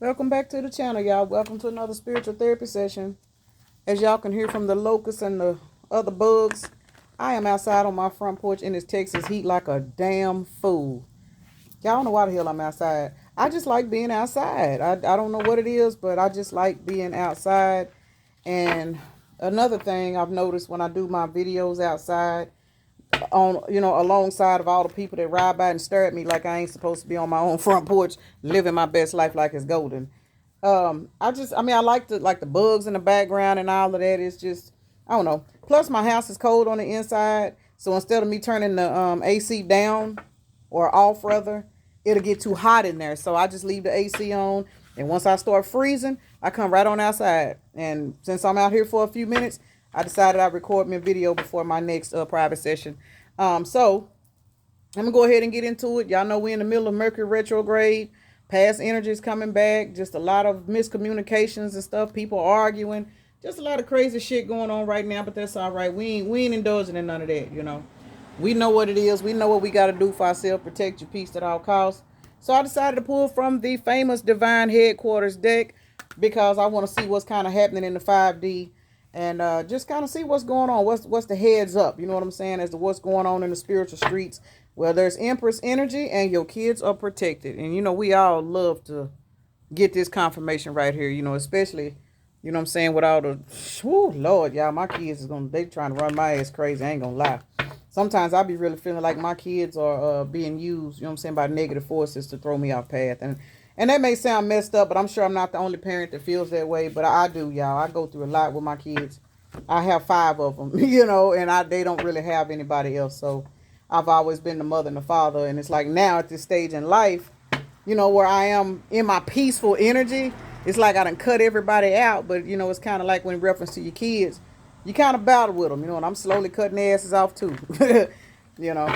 Welcome back to the channel, y'all. Welcome to another spiritual therapy session. As y'all can hear from the locusts and the other bugs, I am outside on my front porch in this Texas heat like a damn fool. Y'all don't know why the hell I'm outside. I just like being outside. I don't know what it is, but I just like being outside. And another thing I've noticed when I do my videos outside, on alongside of all the people that ride by and stare at me like I ain't supposed to be on my own front porch living my best life like it's golden. I like the bugs in the background and all of that. It's just, I don't know. Plus my house is cold on the inside, so instead of me turning the AC down or off rather, it'll get too hot in there. So I just leave the AC on, and once I start freezing, I come right on outside. And since I'm out here for a few minutes, I decided I'd record me a video before my next private session. So I'm gonna go ahead and get into it. Y'all know we're in the middle of Mercury retrograde. Past energy is coming back. Just a lot of miscommunications and stuff. People arguing. Just a lot of crazy shit going on right now. But that's all right. We ain't indulging in none of that. We know what it is. We know what we got to do for ourselves. Protect your peace at all costs. So I decided to pull from the famous Divine Headquarters deck because I want to see what's kind of happening in the 5D and just kind of see what's going on. What's the heads up? You know what I'm saying? As to what's going on in the spiritual streets. Well, there's Empress energy and your kids are protected. And, we all love to get this confirmation right here, especially, what I'm saying, with all the, whew, Lord, y'all, my kids they trying to run my ass crazy. I ain't gonna lie. Sometimes I be really feeling like my kids are being used, what I'm saying, by negative forces to throw me off path. And that may sound messed up, but I'm sure I'm not the only parent that feels that way. But I do, y'all. I go through a lot with my kids. I have 5 of them, and they don't really have anybody else. So I've always been the mother and the father. And it's like now at this stage in life, where I am in my peaceful energy, it's like I done cut everybody out. But, it's kind of like when in reference to your kids, you kind of battle with them, and I'm slowly cutting their asses off too, you know.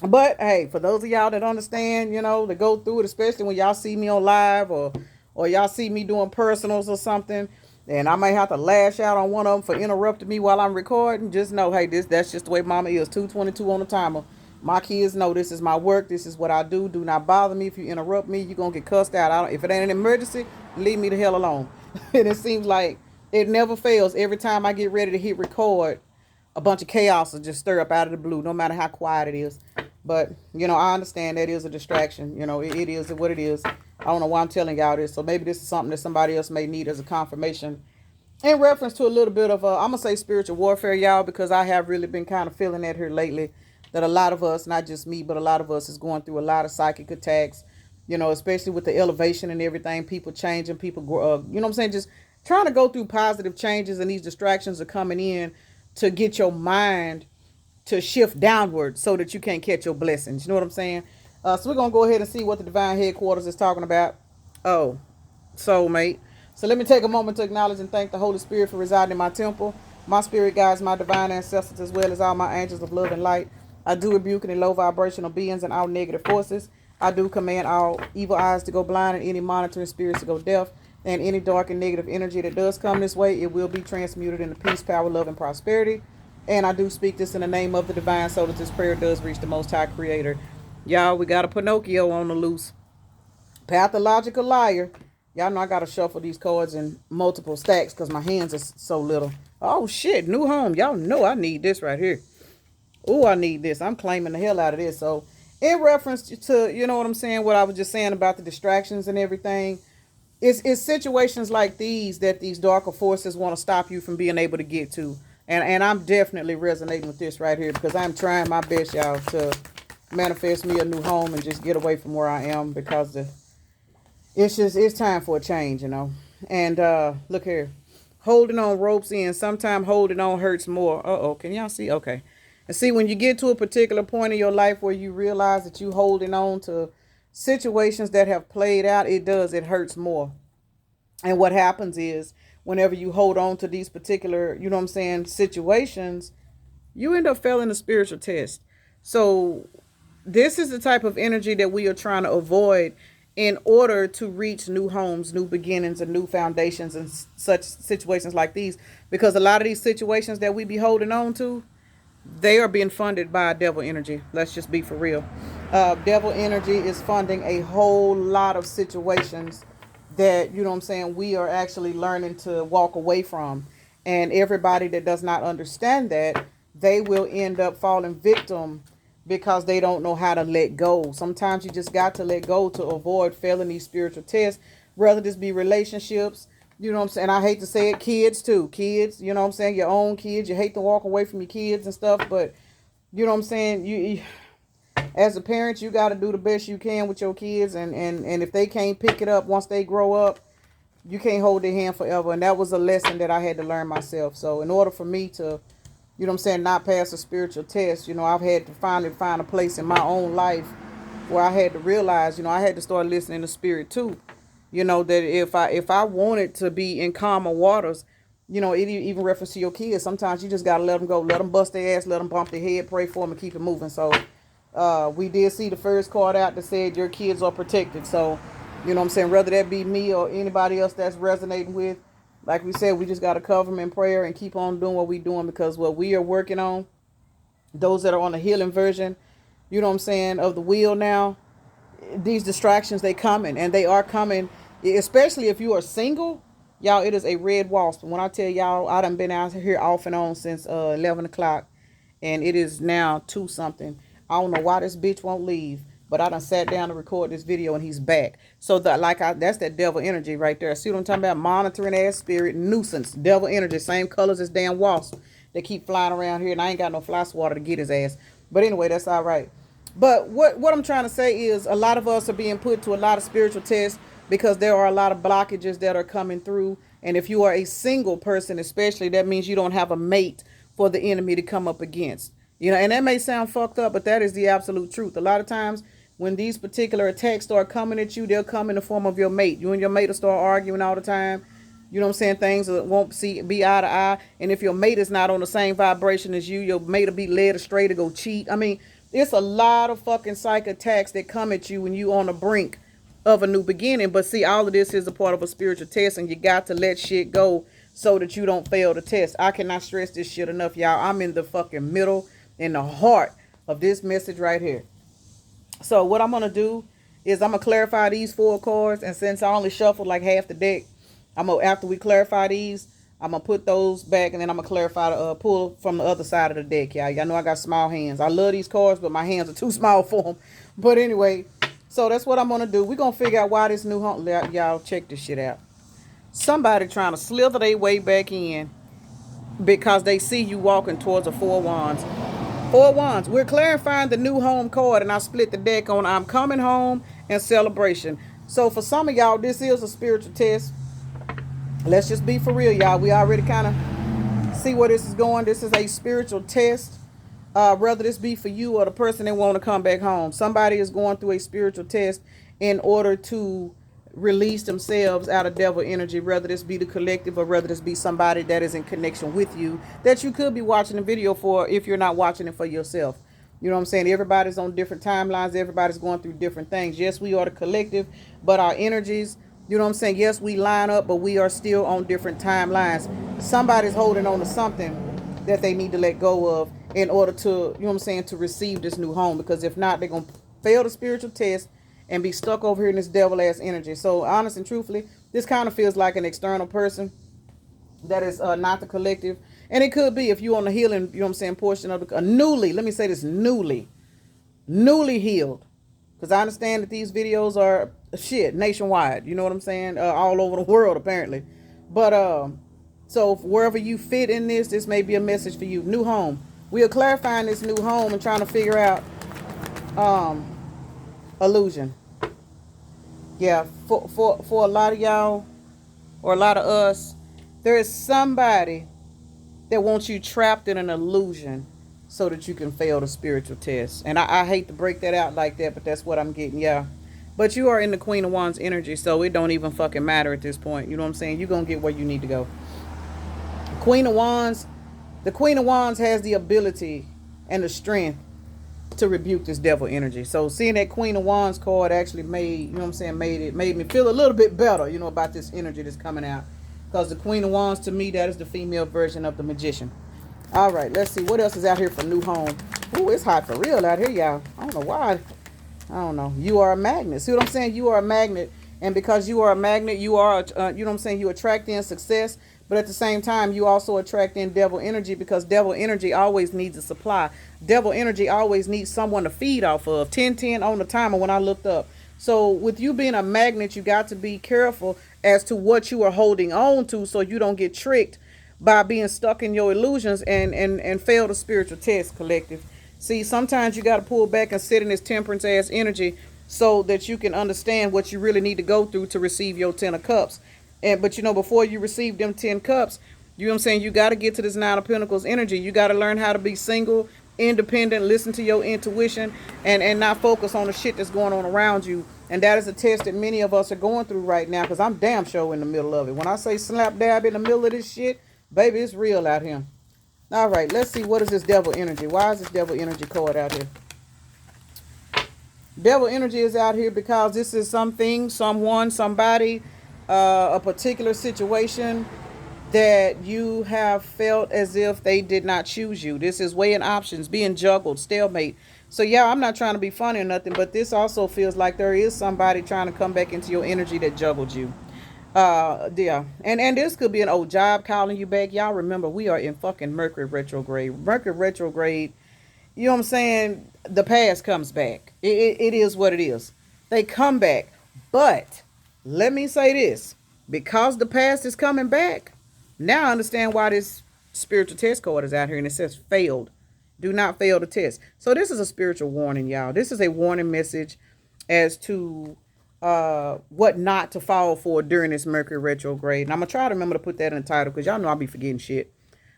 But hey, for those of y'all that understand, to go through it, especially when y'all see me on live or y'all see me doing personals or something, and I may have to lash out on one of them for interrupting me while I'm recording, just know, hey, that's just the way mama is. 222 on the timer. My kids know this is my work. This is what I do. Do not bother me. If you interrupt me, you're going to get cussed out. If it ain't an emergency, leave me the hell alone. And it seems like it never fails. Every time I get ready to hit record, a bunch of chaos will just stir up out of the blue, no matter how quiet it is. But, I understand that is a distraction. It is what it is. I don't know why I'm telling y'all this. So maybe this is something that somebody else may need as a confirmation in reference to a little bit of, I'm going to say spiritual warfare, y'all, because I have really been kind of feeling that here lately, that a lot of us, not just me, but a lot of us is going through a lot of psychic attacks, especially with the elevation and everything, people changing, people, you know what I'm saying, just trying to go through positive changes, and these distractions are coming in to get your mind to shift downward so that you can't catch your blessings. You know what I'm saying? So we're going to go ahead and see what the Divine Headquarters is talking about. Oh, soulmate. So let me take a moment to acknowledge and thank the Holy Spirit for residing in my temple, my spirit guides, my divine ancestors, as well as all my angels of love and light. I do rebuke any low vibrational beings and all negative forces. I do command all evil eyes to go blind and any monitoring spirits to go deaf. And any dark and negative energy that does come this way, it will be transmuted into peace, power, love, and prosperity. And I do speak this in the name of the divine so that this prayer does reach the Most High Creator. Y'all, we got a Pinocchio on the loose. Pathological liar. Y'all know I got to shuffle these cards in multiple stacks because my hands are so little. Oh, shit. New home. Y'all know I need this right here. Oh, I need this. I'm claiming the hell out of this. So, in reference to, you know what I'm saying, what I was just saying about the distractions and everything, it's situations like these that these darker forces want to stop you from being able to get to. And I'm definitely resonating with this right here because I'm trying my best, y'all, to manifest me a new home and just get away from where I am because it's time for a change. And look here. Holding on ropes in. Sometimes holding on hurts more. Uh-oh. Can y'all see? Okay. And see, when you get to a particular point in your life where you realize that you holding on to situations that have played out, it hurts more. And what happens is whenever you hold on to these particular, you know what I'm saying, situations, you end up failing a spiritual test. So this is the type of energy that we are trying to avoid in order to reach new homes, new beginnings, and new foundations and such situations like these. Because a lot of these situations that we be holding on to, they are being funded by devil energy. Let's just be for real. Devil energy is funding a whole lot of situations that, you know what I'm saying, we are actually learning to walk away from. And everybody that does not understand that, they will end up falling victim because they don't know how to let go. Sometimes you just got to let go to avoid failing these spiritual tests, whether this be relationships, you know what I'm saying? I hate to say it, kids too. Kids, you know what I'm saying? Your own kids. You hate to walk away from your kids and stuff, but you know what I'm saying? You as a parent, you got to do the best you can with your kids, and if they can't pick it up once they grow up, you can't hold their hand forever. And that was a lesson that I had to learn myself. So in order for me to, you know what I'm saying, not pass a spiritual test, you know, I've had to finally find a place in my own life where I had to realize, you know, I had to start listening to spirit too. You know, that if I wanted to be in calmer waters, you know, it even reference to your kids. Sometimes you just got to let them go, let them bust their ass, let them bump their head, pray for them, and keep it moving. So we did see the first card out that said your kids are protected. So, you know what I'm saying, whether that be me or anybody else that's resonating with, like we said, we just got to cover them in prayer and keep on doing what we're doing, because what we are working on, those that are on the healing version, you know what I'm saying, of the wheel now, these distractions, they coming, and they are coming, especially if you are single. Y'all, it is a red wasp. When I tell y'all, I done been out here off and on since 11 o'clock, and it is now 2 something. I don't know why this bitch won't leave, but I done sat down to record this video and he's back. So that's that devil energy right there. See what I'm talking about? Monitoring ass spirit, nuisance, devil energy, same colors as damn wasp. They keep flying around here, and I ain't got no fly swatter to get his ass. But anyway, that's all right. But what I'm trying to say is, a lot of us are being put to a lot of spiritual tests because there are a lot of blockages that are coming through. And if you are a single person, especially, that means you don't have a mate for the enemy to come up against. You know, and that may sound fucked up, but that is the absolute truth. A lot of times when these particular attacks start coming at you, they'll come in the form of your mate. You and your mate will start arguing all the time. You know what I'm saying? Things that won't be eye to eye. And if your mate is not on the same vibration as you, your mate will be led astray to go cheat. I mean, it's a lot of fucking psych attacks that come at you when you on the brink of a new beginning. But see, all of this is a part of a spiritual test, and you got to let shit go so that you don't fail the test. I cannot stress this shit enough, y'all. I'm in the fucking middle, in the heart of this message right here. So what I'm going to do is I'm going to clarify these 4 cards. And since I only shuffled like half the deck, after we clarify these, I'm going to put those back, and then I'm going to clarify the pull from the other side of the deck, y'all. Y'all know I got small hands. I love these cards, but my hands are too small for them. But anyway, so that's what I'm going to do. We're going to figure out why this new home, y'all check this shit out. Somebody trying to slither their way back in because they see you walking towards a 4 wands. 4 wands. We're clarifying the new home card, and I split the deck on I'm coming home and celebration. So for some of y'all, this is a spiritual test. Let's just be for real, y'all. We already kind of see where this is going. This is a spiritual test. Whether this be for you or the person that want to come back home. Somebody is going through a spiritual test in order to release themselves out of devil energy, whether this be the collective or whether this be somebody that is in connection with you that you could be watching the video for if you're not watching it for yourself. You know what I'm saying? Everybody's on different timelines. Everybody's going through different things. Yes, we are the collective, but our energies, you know what I'm saying? Yes, we line up, but we are still on different timelines. Somebody's holding on to something that they need to let go of in order to, you know what I'm saying, to receive this new home. Because if not, they're going to fail the spiritual test and be stuck over here in this devil ass energy. So honest and truthfully, this kind of feels like an external person that is not the collective. And it could be if you're on the healing, you know what I'm saying, portion of the let me say this, newly healed. Because I understand that these videos are shit nationwide, you know what I'm saying, all over the world apparently. But so wherever you fit in this may be a message for you. New home. We are clarifying this new home and trying to figure out illusion. Yeah, for a lot of y'all or a lot of us, there is somebody that wants you trapped in an illusion so that you can fail the spiritual test. And I hate to break that out like that, but that's what I'm getting, yeah. But you are in the Queen of Wands energy, so it don't even fucking matter at this point. You know what I'm saying? You're going to get where you need to go. Queen of Wands, the Queen of Wands has the ability and the strength to rebuke this devil energy. So seeing that Queen of Wands card actually made, you know what I'm saying, made me feel a little bit better, you know, about this energy that's coming out. Because the Queen of Wands, to me, that is the female version of the Magician. All right, let's see. What else is out here for new home? Ooh, it's hot for real out here, y'all. I don't know why. I don't know. You are a magnet. See what I'm saying? You are a magnet. And because you are a magnet, you are, you know what I'm saying, you attract in success. But at the same time, you also attract in devil energy, because devil energy always needs a supply. Devil energy always needs someone to feed off of. 10-10 on the timer when I looked up. So with you being a magnet, you got to be careful as to what you are holding on to, so you don't get tricked by being stuck in your illusions and fail the spiritual test, collective. See, sometimes you got to pull back and sit in this temperance ass energy so that you can understand what you really need to go through to receive your 10 of cups. And but before you receive them 10 cups, you know what I'm saying, you got to get to this 9 of pentacles energy. You got to learn how to be single, independent, listen to your intuition, and not focus on the shit that's going on around you. And that is a test that many of us are going through right now, because I'm damn sure in the middle of it. When I say slap dab in the middle of this shit, baby, it's real out here. All right, let's see, what is this devil energy? Why is this devil energy card out here? Devil energy is out here because this is something, someone, somebody, a particular situation that you have felt as if they did not choose you. This is weighing options, being juggled, stalemate. So yeah, I'm not trying to be funny or nothing, but this also feels like there is somebody trying to come back into your energy that juggled you. Yeah, and this could be an old job calling you back. Y'all remember, we are in fucking Mercury retrograde. Mercury retrograde, you know what I'm saying, the past comes back. It is what it is. They come back. But let me say this, because the past is coming back, now I understand why this spiritual test card is out here and it says failed. Do not fail the test. So this is a spiritual warning, y'all. This is a warning message as to what not to fall for during this Mercury retrograde. And I'm going to try to remember to put that in the title, because y'all know I'll be forgetting shit.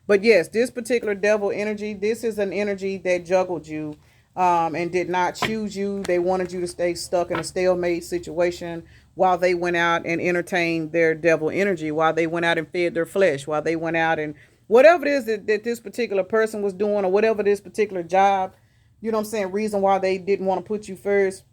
But yes, this particular devil energy, this is an energy that juggled you and did not choose you. They wanted you to stay stuck in a stalemate situation while they went out and entertained their devil energy, while they went out and fed their flesh, while they went out and whatever it is that this particular person was doing, or whatever this particular job, you know what I'm saying, reason why they didn't want to put you first.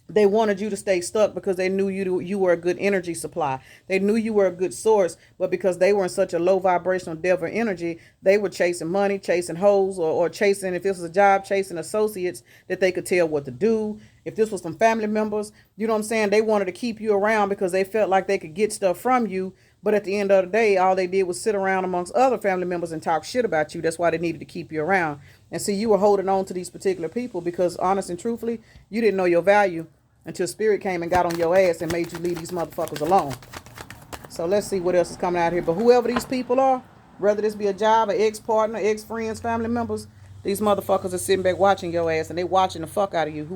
They wanted you to stay stuck because they knew you were a good energy supply. They knew you were a good source, but because they were in such a low vibrational devil energy, they were chasing money, chasing hoes, or chasing, if this was a job, chasing associates that they could tell what to do. If this was some family members, you know what I'm saying, they wanted to keep you around because they felt like they could get stuff from you. But at the end of the day, all they did was sit around amongst other family members and talk shit about you. That's why they needed to keep you around. And see, you were holding on to these particular people because, honest and truthfully, you didn't know your value until spirit came and got on your ass and made you leave these motherfuckers alone. So let's see what else is coming out here. But whoever these people are, whether this be a job, an ex-partner, ex-friends, family members, these motherfuckers are sitting back watching your ass, and they watching the fuck out of you.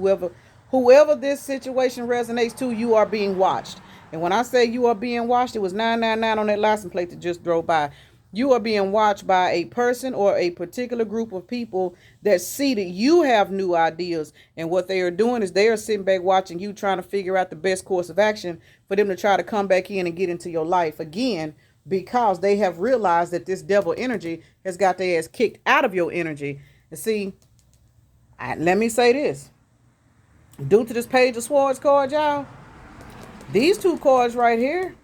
Whoever this situation resonates to, you are being watched. And when I say you are being watched, it was 999 on that license plate that just drove by. You are being watched by a person or a particular group of people that see that you have new ideas. And what they are doing is they are sitting back watching you, trying to figure out the best course of action for them to try to come back in and get into your life again, because they have realized that this devil energy has got their ass kicked out of your energy. And see, let me say this. Due to this Page of Swords card, y'all, these two cards right here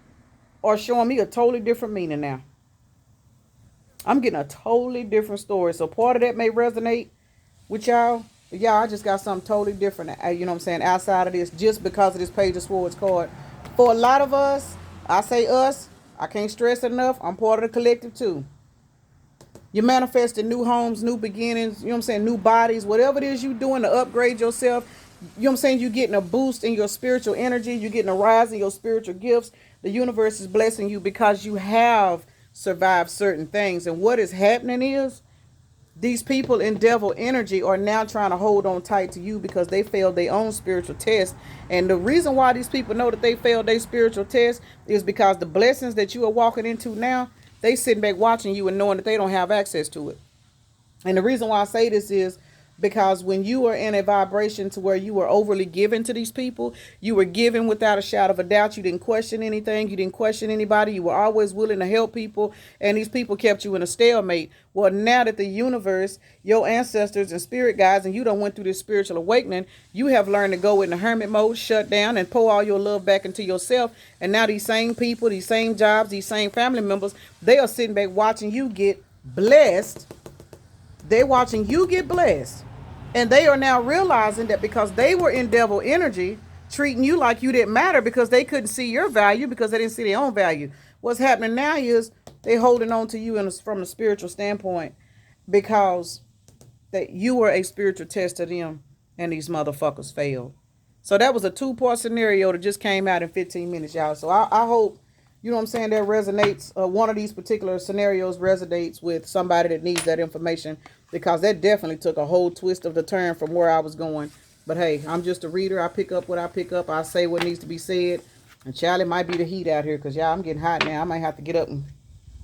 are showing me a totally different meaning now. I'm getting a totally different story. So part of that may resonate with y'all. But y'all, I just got something totally different, you know what I'm saying, outside of this, just because of this Page of Swords card. For a lot of us, I say us, I can't stress it enough, I'm part of the collective too. You're manifesting new homes, new beginnings, you know what I'm saying, new bodies, whatever it is you're doing to upgrade yourself. You know what I'm saying, you're getting a boost in your spiritual energy. You're getting a rise in your spiritual gifts. The universe is blessing you because you have survive certain things. And what is happening is these people in devil energy are now trying to hold on tight to you because they failed their own spiritual test. And the reason why these people know that they failed their spiritual test is because the blessings that you are walking into now, they sitting back watching you and knowing that they don't have access to it. And the reason why I say this is because when you are in a vibration to where you were overly given to these people, you were given without a shadow of a doubt. You didn't question anything. You didn't question anybody. You were always willing to help people. And these people kept you in a stalemate. Well, now that the universe, your ancestors and spirit guides, and you done went through this spiritual awakening, you have learned to go into hermit mode, shut down, and pour all your love back into yourself. And now these same people, these same jobs, these same family members, they are sitting back watching you get blessed. They're watching you get blessed. And they are now realizing that because they were in devil energy, treating you like you didn't matter because they couldn't see your value because they didn't see their own value. What's happening now is they holding on to you from a spiritual standpoint because that you were a spiritual test to them and these motherfuckers failed. So that was a 2-part scenario that just came out in 15 minutes, y'all. So I hope, you know what I'm saying, that resonates. One of these particular scenarios resonates with somebody that needs that information, because that definitely took a whole twist of the turn from where I was going. But hey, I'm just a reader. I pick up what I pick up. I say what needs to be said. And child, it might be the heat out here because, y'all, I'm getting hot now. I might have to get up and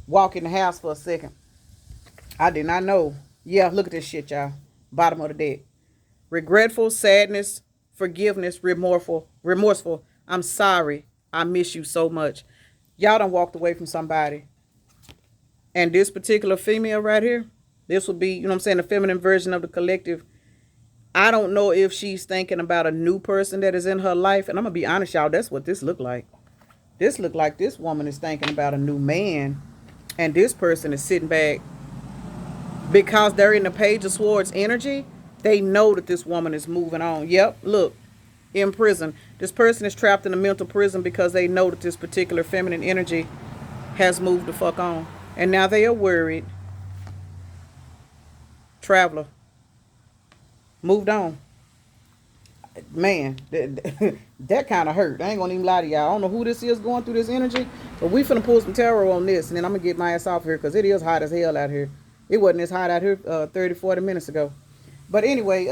walk in the house for a second. I did not know. Yeah, look at this shit, y'all. Bottom of the deck. Regretful, sadness, forgiveness, remorseful. I'm sorry. I miss you so much. Y'all done walked away from somebody. And this particular female right here, this would be, you know what I'm saying, the feminine version of the collective. I don't know if she's thinking about a new person that is in her life. And I'm going to be honest, y'all, that's what this looked like. This looked like this woman is thinking about a new man. And this person is sitting back because they're in the Page of Swords energy. They know that this woman is moving on. Yep, look, in prison. This person is trapped in a mental prison because they know that this particular feminine energy has moved the fuck on. And now they are worried. Traveler. Moved on. Man, that kind of hurt. I ain't gonna even lie to y'all. I don't know who this is going through this energy, but we finna pull some tarot on this, and then I'm gonna get my ass off here because it is hot as hell out here. It wasn't as hot out here 30, 40 minutes ago. But anyway,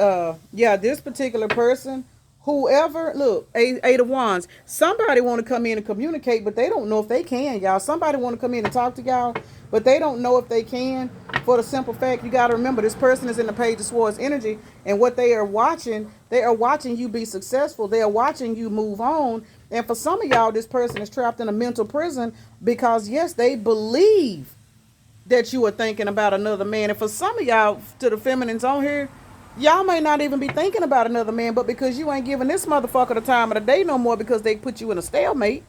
yeah, this particular person, whoever, look, Eight of Wands, somebody want to come in and communicate, but they don't know if they can, y'all. Somebody want to come in and talk to y'all, but they don't know if they can. For the simple fact, you got to remember, this person is in the Page of Swords energy, and what they are watching you be successful. They are watching you move on. And for some of y'all, this person is trapped in a mental prison because, yes, they believe that you are thinking about another man. And for some of y'all, to the feminines on here, y'all may not even be thinking about another man, but because you ain't giving this motherfucker the time of the day no more because they put you in a stalemate.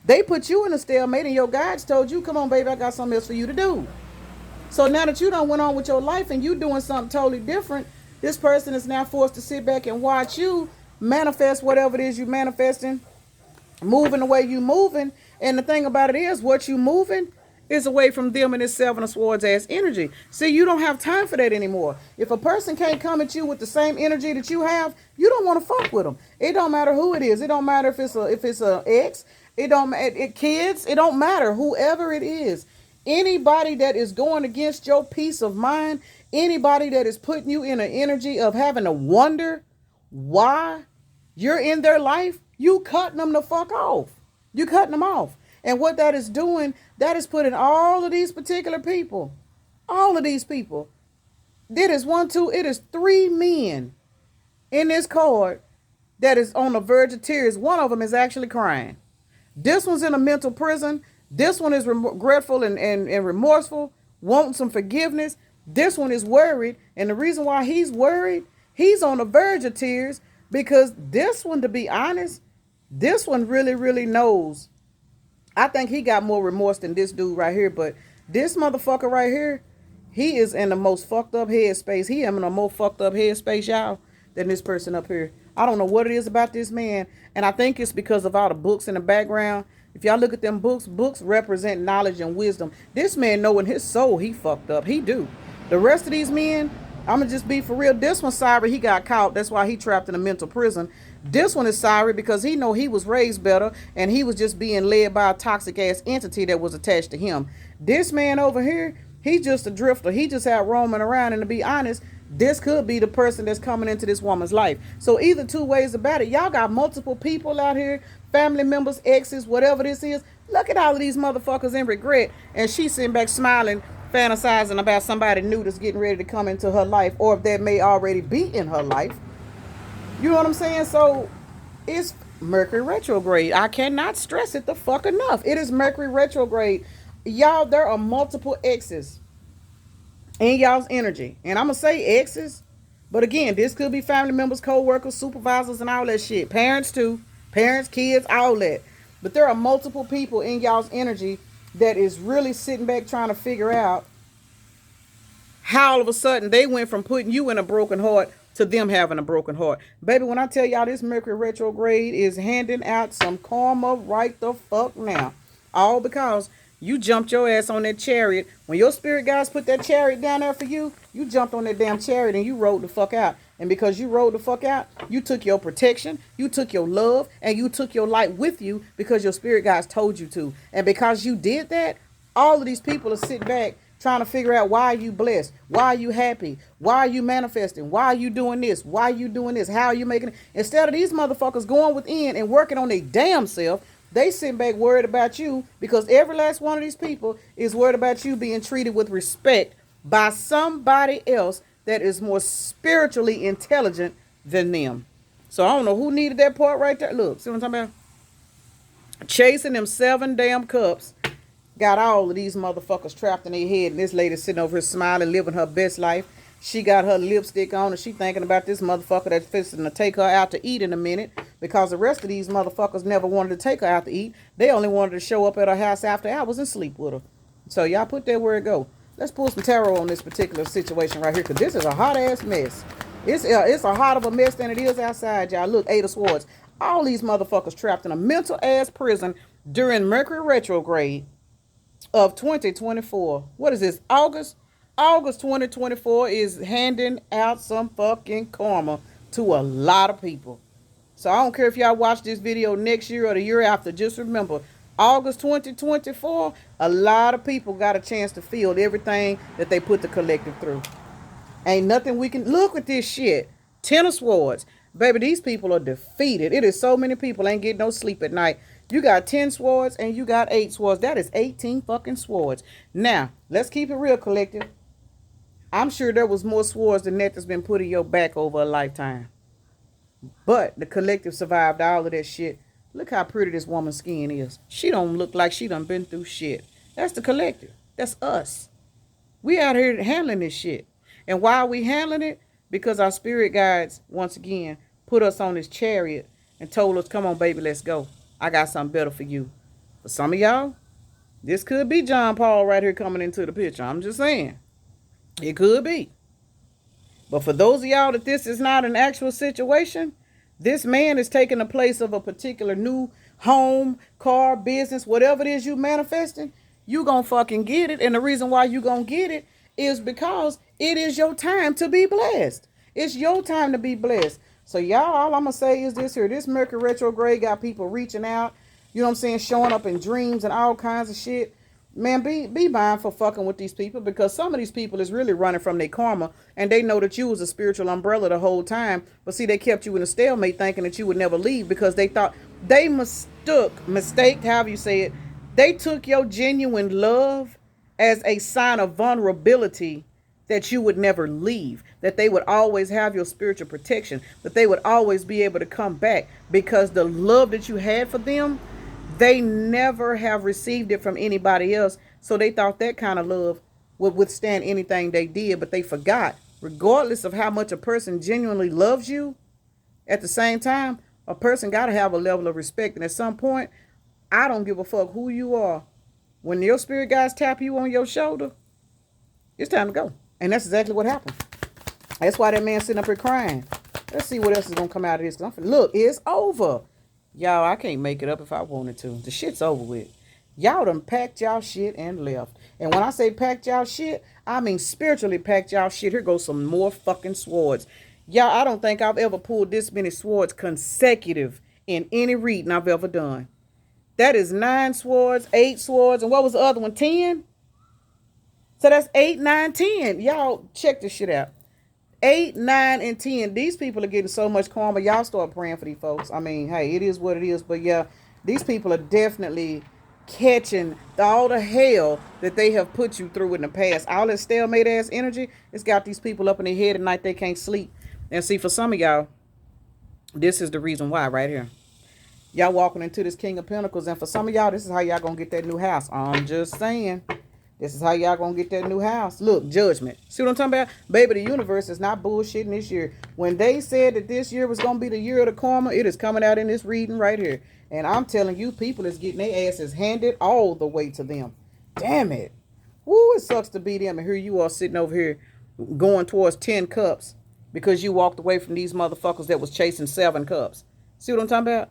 They put you in a stalemate and your guides told you, come on, baby, I got something else for you to do. So now that you done went on with your life and you doing something totally different, this person is now forced to sit back and watch you manifest whatever it is you manifesting, moving the way you moving. And the thing about it is, what you moving is away from them and this Seven of Swords ass energy. See, you don't have time for that anymore. If a person can't come at you with the same energy that you have, you don't want to fuck with them. It don't matter who it is. It don't matter if it's a ex. Kids. It don't matter. Whoever it is. Anybody that is going against your peace of mind, anybody that is putting you in an energy of having to wonder why you're in their life, you cutting them the fuck off. You cutting them off. And what that is doing, that is putting all of these particular people, it is 3 men in this card that is on the verge of tears. One of them is actually crying. This one's in a mental prison. This one is regretful and remorseful, wanting some forgiveness. This one is worried. And the reason why he's worried, he's on the verge of tears because this one, to be honest, this one really, really knows. I think he got more remorse than this dude right here. But this motherfucker right here, he is in the most fucked up headspace. He am in a more fucked up headspace, y'all, than this person up here. I don't know what it is about this man. And I think it's because of all the books in the background. If y'all look at them books represent knowledge and wisdom. This man know in his soul he fucked up. He do. The rest of these men, I'm going to just be for real. This one's sorry he got caught. That's why he trapped in a mental prison. This one is sorry because he know he was raised better and he was just being led by a toxic ass entity that was attached to him. This man over here, he's just a drifter. He just out roaming around, and to be honest, this could be the person that's coming into this woman's life. So either two ways about it. Y'all got multiple people out here, family members, exes, whatever this is. Look at all of these motherfuckers in regret. And she's sitting back smiling, fantasizing about somebody new that's getting ready to come into her life, or if that may already be in her life. You know what I'm saying? So it's Mercury retrograde. I cannot stress it the fuck enough. It is Mercury retrograde. Y'all, there are multiple exes in y'all's energy. And I'm going to say exes. But again, this could be family members, co-workers, supervisors, and all that shit. Parents too. Parents, kids, all that. But there are multiple people in y'all's energy that is really sitting back trying to figure out how all of a sudden they went from putting you in a broken heart to them having a broken heart. Baby, when I tell y'all this Mercury retrograde is handing out some karma right the fuck now. All because you jumped your ass on that chariot. When your spirit guides put that chariot down there for you, you jumped on that damn chariot and you rode the fuck out. And because you rode the fuck out, you took your protection, you took your love, and you took your light with you because your spirit guides told you to. And because you did that, all of these people are sitting back trying to figure out why are you blessed, why are you happy, why are you manifesting, why are you doing this, why are you doing this, how are you making it. Instead of these motherfuckers going within and working on their damn self, they sitting back worried about you because every last one of these people is worried about you being treated with respect by somebody else that is more spiritually intelligent than them. So I don't know who needed that part right there. Look, see what I'm talking about? Chasing them 7 damn cups. Got all of these motherfuckers trapped in their head. And this lady sitting over here smiling, living her best life. She got her lipstick on and she thinking about this motherfucker that's fixing to take her out to eat in a minute. Because the rest of these motherfuckers never wanted to take her out to eat. They only wanted to show up at her house after hours and sleep with her. So y'all put that where it go. Let's pull some tarot on this particular situation right here. Because this is a hot ass mess. It's a hot of a mess than it is outside, y'all. Look, 8 of Swords. All these motherfuckers trapped in a mental ass prison during Mercury retrograde of 2024. What is this? August 2024 is handing out some fucking karma to a lot of people. So I don't care if y'all watch this video next year or the year after. Just remember, August 2024, a lot of people got a chance to feel everything that they put the collective through. Ain't nothing we can look at this shit. 10 of Swords. Baby, these people are defeated. It is so many people ain't getting no sleep at night. You got 10 swords and you got 8 swords. That is 18 fucking swords. Now, let's keep it real, collective. I'm sure there was more swords than that that's been put in your back over a lifetime. But the collective survived all of that shit. Look how pretty this woman's skin is. She don't look like she done been through shit. That's the collective. That's us. We out here handling this shit. And why are we handling it? Because our spirit guides, once again, put us on this chariot and told us, come on, baby, let's go. I got something better for you. For some of y'all, this could be John Paul right here coming into the picture. I'm just saying. It could be. But for those of y'all that this is not an actual situation, this man is taking the place of a particular new home, car, business, whatever it is you manifesting, you gonna fucking get it. And the reason why you gonna get it is because it is your time to be blessed. It's your time to be blessed. So y'all, all I'm going to say is this here. This Mercury retrograde got people reaching out, you know what I'm saying, showing up in dreams and all kinds of shit. Man, be mindful fucking with these people because some of these people is really running from their karma and they know that you was a spiritual umbrella the whole time. But see, they kept you in a stalemate thinking that you would never leave because they thought they mistaked, however you say it. They took your genuine love as a sign of vulnerability that you would never leave, that they would always have your spiritual protection, that they would always be able to come back because the love that you had for them, they never have received it from anybody else. So they thought that kind of love would withstand anything they did, but they forgot, regardless of how much a person genuinely loves you, at the same time, a person got to have a level of respect. And at some point, I don't give a fuck who you are. When your spirit guides tap you on your shoulder, it's time to go. And that's exactly what happened. That's why that man sitting up here crying. Let's see what else is going to come out of this. Look, it's over. Y'all, I can't make it up if I wanted to. The shit's over with. Y'all done packed y'all shit and left. And when I say packed y'all shit, I mean spiritually packed y'all shit. Here goes some more fucking swords. Y'all, I don't think I've ever pulled this many swords consecutive in any reading I've ever done. That is 9 swords, 8 swords, and what was the other one? 10? So that's 8, 9, 10. Y'all check this shit out. 8, 9, and 10. These people are getting so much karma. Y'all start praying for these folks. I mean, hey, it is what it is. But yeah, these people are definitely catching all the hell that they have put you through in the past. All that stalemate ass energy, it's got these people up in their head at night. They can't sleep. And see, for some of y'all, this is the reason why right here. Y'all walking into this King of Pentacles. And for some of y'all, this is how y'all going to get that new house. I'm just saying. This is how y'all gonna get that new house. Look, judgment. See what I'm talking about? Baby, the universe is not bullshitting this year. When they said that this year was gonna be the year of the karma, it is coming out in this reading right here. And I'm telling you, people is getting their asses handed all the way to them. Damn it. Woo, it sucks to be them. And here you are sitting over here going towards 10 cups. because you walked away from these motherfuckers that was chasing 7 cups. See what I'm talking about?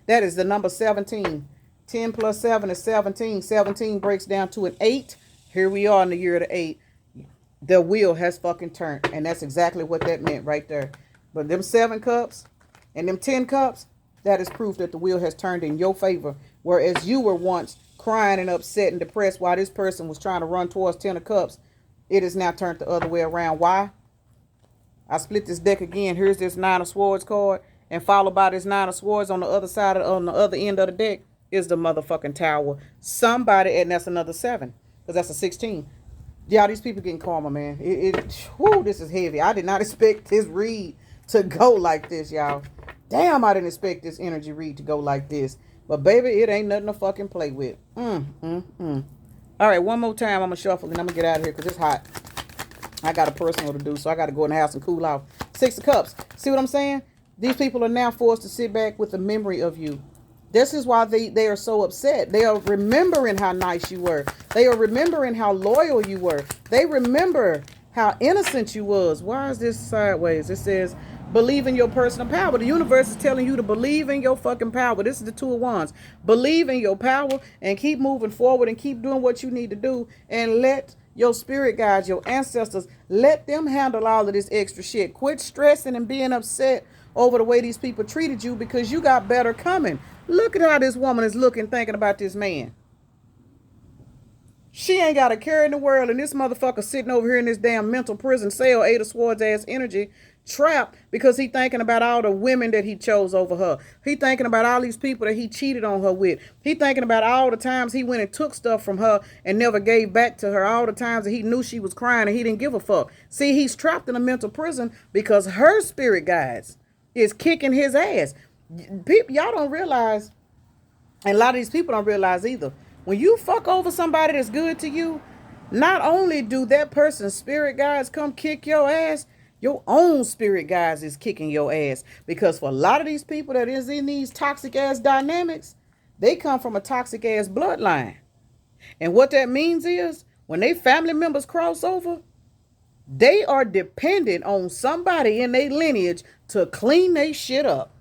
That is the number 17. 10 plus 7 is 17. 17 breaks down to an 8. Here we are in the year of the 8. The wheel has fucking turned. And that's exactly what that meant right there. But them 7 cups and them 10 cups, that is proof that the wheel has turned in your favor. Whereas you were once crying and upset and depressed while this person was trying to run towards 10 of cups, it is now turned the other way around. Why? I split this deck again. Here's this 9 of Swords card. And followed by this 9 of Swords on the other side, on the other end of the deck, is the motherfucking Tower. Somebody, and that's another 7. Because that's a 16. Y'all, these people getting karma, man. Whoo, this is heavy. I did not expect this read to go like this, y'all. Damn, I didn't expect this energy read to go like this. But, baby, it ain't nothing to fucking play with. All right, one more time. I'm going to shuffle and I'm going to get out of here because it's hot. I got a personal to do, so I got to go in the house and cool off. 6 of Cups. See what I'm saying? These people are now forced to sit back with the memory of you. This is why they are so upset. They are remembering how nice you were. They are remembering how loyal you were. They remember how innocent you was. Why is this sideways? It says, believe in your personal power. The universe is telling you to believe in your fucking power. This is the 2 of Wands. Believe in your power and keep moving forward and keep doing what you need to do. And let your spirit guides, your ancestors, let them handle all of this extra shit. Quit stressing and being upset over the way these people treated you because you got better coming. Look at how this woman is looking, thinking about this man. She ain't got a care in the world, and this motherfucker sitting over here in this damn mental prison cell, 8 of Swords ass energy, trapped because he thinking about all the women that he chose over her. He thinking about all these people that he cheated on her with. He thinking about all the times he went and took stuff from her and never gave back to her. All the times that he knew she was crying and he didn't give a fuck. See, he's trapped in a mental prison because her spirit guides is kicking his ass. People, y'all don't realize, and a lot of these people don't realize either. When you fuck over somebody that's good to you, not only do that person's spirit guides come kick your ass, your own spirit guides is kicking your ass. Because for a lot of these people that is in these toxic ass dynamics, they come from a toxic ass bloodline. And what that means is when they family members cross over, they are dependent on somebody in their lineage to clean their shit up.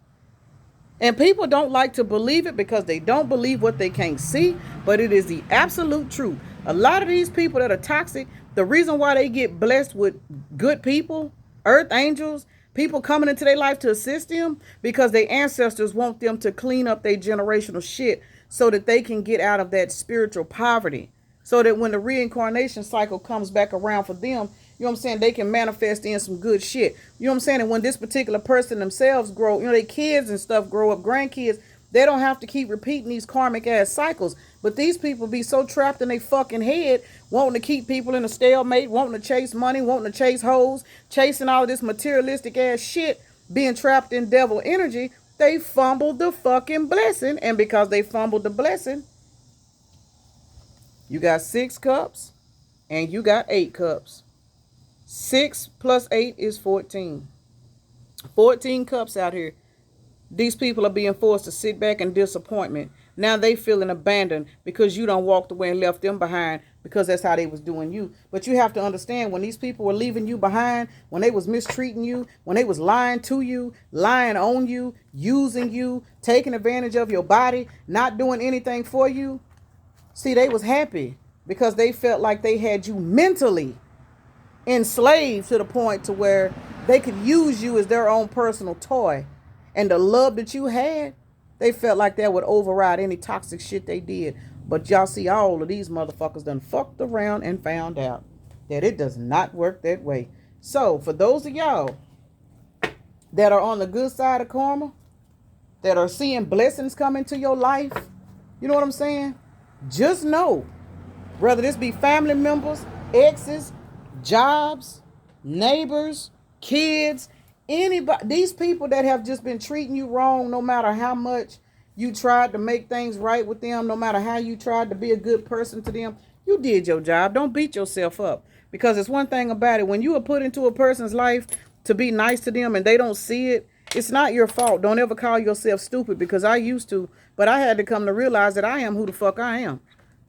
And people don't like to believe it because they don't believe what they can't see, but it is the absolute truth. A lot of these people that are toxic, the reason why they get blessed with good people, earth angels, people coming into their life to assist them, because their ancestors want them to clean up their generational shit so that they can get out of that spiritual poverty. So that when the reincarnation cycle comes back around for them, you know what I'm saying, they can manifest in some good shit. You know what I'm saying? And when this particular person themselves grow, you know, their kids and stuff grow up, grandkids, they don't have to keep repeating these karmic ass cycles. But these people be so trapped in their fucking head, wanting to keep people in a stalemate, wanting to chase money, wanting to chase hoes, chasing all of this materialistic ass shit, being trapped in devil energy, they fumbled the fucking blessing. And because they fumbled the blessing, you got 6 cups and you got 8 cups. 6 plus 8 is 14. 14 cups out here. These people are being forced to sit back in disappointment. Now they feeling abandoned because you done walked away and left them behind, because that's how they was doing you. But you have to understand, when these people were leaving you behind, when they was mistreating you, when they was lying to you, lying on you, using you, taking advantage of your body, not doing anything for you, see, they was happy because they felt like they had you mentally enslaved to the point to where they could use you as their own personal toy. And the love that you had, they felt like that would override any toxic shit they did. But y'all see, all of these motherfuckers done fucked around and found out that it does not work that way. So for those of y'all that are on the good side of karma, that are seeing blessings come into your life, you know what I'm saying? Just know, whether this be family members, exes, jobs, neighbors, kids, anybody, these people that have just been treating you wrong, no matter how much you tried to make things right with them, no matter how you tried to be a good person to them, you did your job. Don't beat yourself up, because it's one thing about it. When you are put into a person's life to be nice to them and they don't see it, it's not your fault. Don't ever call yourself stupid, because I used to, but I had to come to realize that I am who the fuck I am.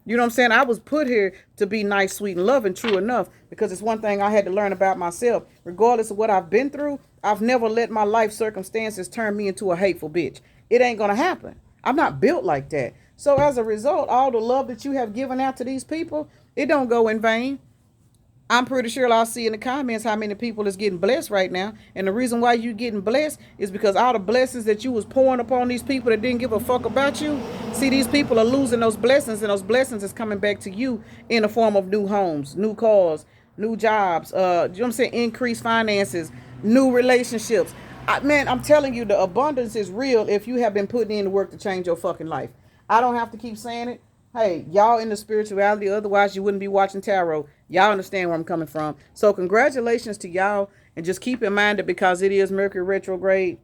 You know what I'm saying? I was put here to be nice, sweet, and loving, true enough, because it's one thing I had to learn about myself. Regardless of what I've been through, I've never let my life circumstances turn me into a hateful bitch. It ain't going to happen. I'm not built like that. So as a result, all the love that you have given out to these people, it don't go in vain. I'm pretty sure I'll see in the comments how many people is getting blessed right now. And the reason why you getting blessed is because all the blessings that you was pouring upon these people that didn't give a fuck about you. See, these people are losing those blessings, and those blessings is coming back to you in the form of new homes, new cars, new jobs, you know what I'm saying, increased finances, new relationships. Man, I'm telling you, the abundance is real if you have been putting in the work to change your fucking life. I don't have to keep saying it. Hey, y'all into spirituality, otherwise you wouldn't be watching tarot. Y'all understand where I'm coming from. So congratulations to y'all, and just keep in mind that because it is Mercury retrograde,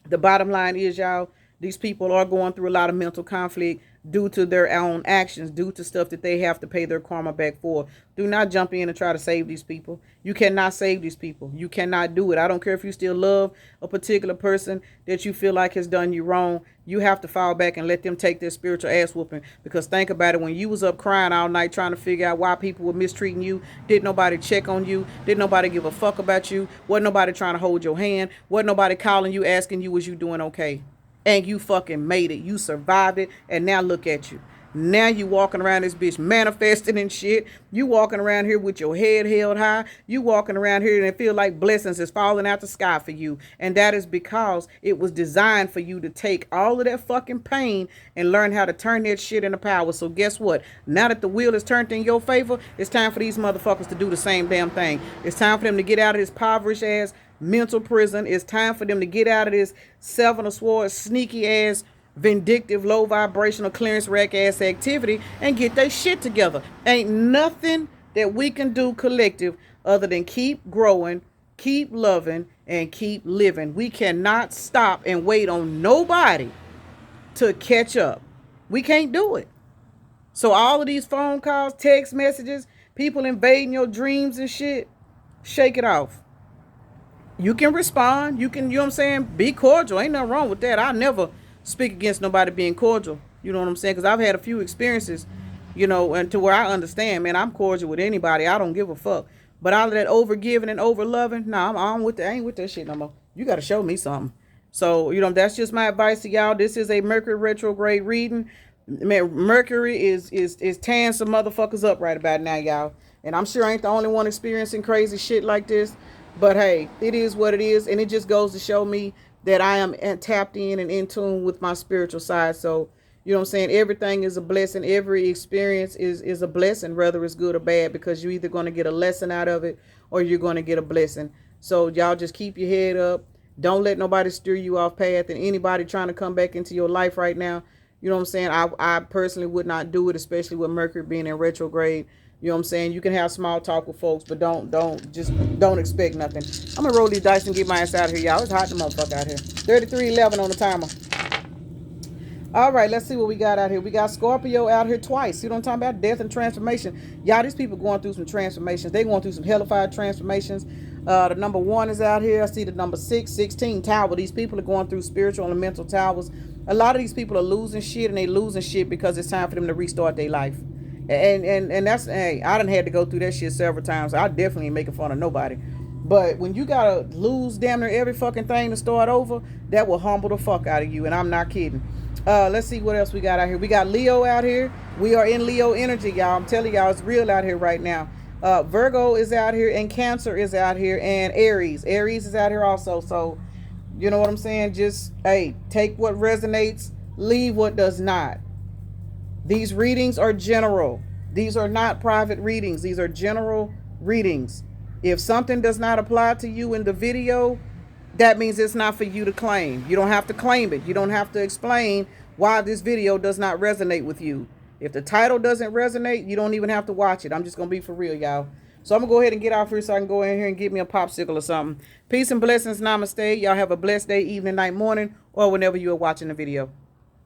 the bottom line is, y'all, these people are going through a lot of mental conflict due to their own actions, due to stuff that they have to pay their karma back for. Do not jump in and try to save these people. You cannot save these people. You cannot do it. I don't care if you still love a particular person that you feel like has done you wrong. You have to fall back and let them take their spiritual ass whooping. Because think about it, when you was up crying all night trying to figure out why people were mistreating you, didn't nobody check on you, didn't nobody give a fuck about you, wasn't nobody trying to hold your hand, wasn't nobody calling you asking you was you doing okay. And you fucking made it. You survived it. And now look at you. Now you walking around this bitch manifesting and shit. You walking around here with your head held high. You walking around here and it feel like blessings is falling out the sky for you. And that is because it was designed for you to take all of that fucking pain and learn how to turn that shit into power. So guess what? Now that the wheel is turned in your favor, it's time for these motherfuckers to do the same damn thing. It's time for them to get out of this impoverished ass mental prison. It's time for them to get out of this seven of swords, sneaky ass, vindictive, low vibrational clearance rack ass activity and get their shit together. Ain't nothing that we can do collective other than keep growing, keep loving, and keep living. We cannot stop and wait on nobody to catch up. We can't do it. So all of these phone calls, text messages, people invading your dreams and shit, shake it off. You can respond. You can, you know what I'm saying, be cordial. Ain't nothing wrong with that. I never speak against nobody being cordial. You know what I'm saying? Because I've had a few experiences, you know, and to where I understand, man, I'm cordial with anybody. I don't give a fuck. But all of that over giving and over loving, nah, I ain't with that shit no more. You got to show me something. So, you know, that's just my advice to y'all. This is a Mercury retrograde reading. Man, Mercury is tearing some motherfuckers up right about now, y'all. And I'm sure I ain't the only one experiencing crazy shit like this. But hey, it is what it is. And it just goes to show me that I am tapped in and in tune with my spiritual side. So, you know what I'm saying? Everything is a blessing. Every experience is a blessing, whether it's good or bad, because you're either going to get a lesson out of it or you're going to get a blessing. So y'all just keep your head up. Don't let nobody steer you off path. And anybody trying to come back into your life right now, you know what I'm saying? I personally would not do it, especially with Mercury being in retrograde. You know what I'm saying? You can have small talk with folks, but don't expect nothing. I'm going to roll these dice and get my ass out of here, y'all. It's hot the motherfucker out here. 33:11 on the timer. All right, let's see what we got out here. We got Scorpio out here twice. You know what I'm talking about? Death and transformation. Y'all, these people going through some transformations. They going through some hellified transformations. The number 1 is out here. I see the number 6, 16 tower. These people are going through spiritual and mental towers. A lot of these people are losing shit, and they losing shit because it's time for them to restart their life. And that's, hey, I done had to go through that shit several times. I definitely ain't making fun of nobody. But when you gotta lose damn near every fucking thing to start over, that will humble the fuck out of you. And I'm not kidding. Let's see what else we got out here. We got Leo out here. We are in Leo energy, y'all. I'm telling y'all, it's real out here right now. Virgo is out here, and Cancer is out here, and Aries. Aries is out here also. So, you know what I'm saying? Just, hey, take what resonates, leave what does not. These readings are general. These are not private readings. These are general readings. If something does not apply to you in the video, that means it's not for you to claim. You don't have to claim it. You don't have to explain why this video does not resonate with you. If the title doesn't resonate, you don't even have to watch it. I'm just going to be for real, y'all. So I'm going to go ahead and get off here so I can go in here and get me a popsicle or something. Peace and blessings. Namaste. Y'all have a blessed day, evening, night, morning, or whenever you are watching the video.